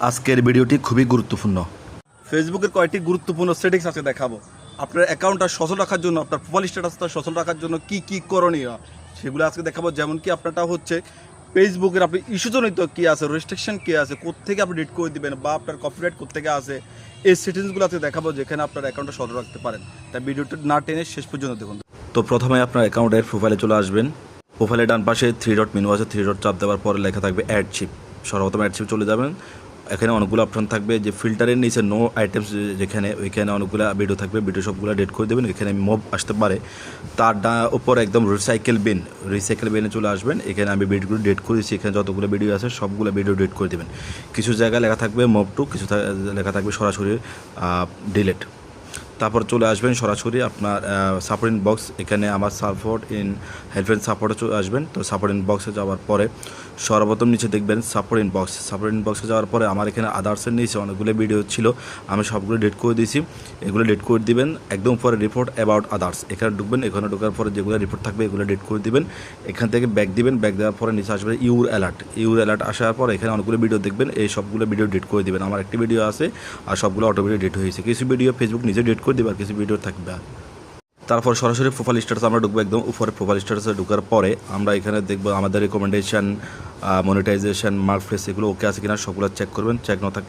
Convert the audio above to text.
আজকের ভিডিওটি খুবই গুরুত্বপূর্ণ। ফেসবুকের কয়েকটি গুরুত্বপূর্ণ সেটিংস আজকে দেখাবো। আপনার অ্যাকাউন্টটা সচল রাখার জন্য, আপনার প্রোফাইল স্ট্যাটাসটা সচল রাখার জন্য কি কি করণীয় সেগুলো আজকে দেখাবো। যেমন কি আপনারটা হচ্ছে ফেসবুকের আপনি ইস্যুজনিত কী আছে, রেস্ট্রিকশন কী আছে, কোত্থেকে আপনি ডিলিট করে দিবেন বা আপনার কপিরাইট কোত্থেকে আছে, এই সেটিংসগুলো আজকে দেখাবো যেখানে আপনার অ্যাকাউন্টটা সচল রাখতে পারেন। তাই ভিডিওটা না টেনে শেষ পর্যন্ত দেখুন। তো প্রথমে আপনার অ্যাকাউন্টের প্রোফাইলে চলে আসবেন। প্রোফাইলের ডান পাশে 3 ডট মেনু আছে, 3 ডট চাপ দেওয়ার পরে লেখা থাকবে অ্যাডশিপ। সর্বপ্রথম অ্যাডশিপ চলে যাবেন। এখানে অনেকগুলো অপশন থাকবে, যে ফিল্টারের নিচে নো আইটেমস যেখানে, ওইখানে অনেকগুলো ভিডিও থাকবে, ভিডিও সবগুলো ডেট করে দেবেন। এখানে মব আসতে পারে, তার উপর একদম রিসাইকেল বিনে চলে আসবেন। এখানে আমি ভিডিওগুলো ডেট করেছি, এখানে যতগুলো ভিডিও আছে সবগুলো ভিডিও ডেট করে দেবেন। কিছু জায়গায় লেখা থাকবে মব টু, কিছু লেখা থাকবে সরাসরি ডিলেট। তারপর চলে আসবেন সরাসরি আপনার সাপোর্ট ইন বক্স। এখানে আমার সাপোর্ট ইন হেল্পলাইন সাপোর্টে চলে আসবেন। তো সাপোর্ট ইন বক্সে যাওয়ার পরে সর্বপ্রথম নিচে দেখবেন সাপোর্ট ইন বক্সে যাওয়ার পরে আমার এখানে আদার্সের নিচে অনেকগুলো ভিডিও ছিল, আমি সবগুলো ডেট করে দিয়েছি। এগুলো ডেট করে দিবেন। একদম পরে রিপোর্ট অ্যাবাউট আদার্স, এখানে ঢুকবেন। এখানে ঢোকার পরে যেগুলো রিপোর্ট থাকবে এগুলো ডেট করে দিবেন। এখান থেকে ব্যাক দিবেন। ব্যাক দেওয়ার পরে নিচে আসবে ইউর অ্যালার্ট আসার পর এখানে অনেকগুলো ভিডিও দেখবেন, এই সবগুলো ভিডিও ডেট করে দিবেন। আমার একটি ভিডিও আছে আর সবগুলো অটোমেটিক ডেট হয়েছে। কিছু ভিডিও ফেসবুক নিজে ডেট করে দেবে আর কিছু ভিডিও থাকবে। তারপর সরাসরি প্রোফাইল স্ট্যাটাস আমরা ঢুকবো। একদম উপরে প্রোফাইল স্ট্যাটাসে ঢোকার পরে আমরা এখানে দেখবো আমাদের রেকমেন্ডেশন, মনিটাইজেশন, মার্কপ্লেস এগুলো ওকে আছে কিনা সবগুলো চেক করবেন। চেক না থাকলে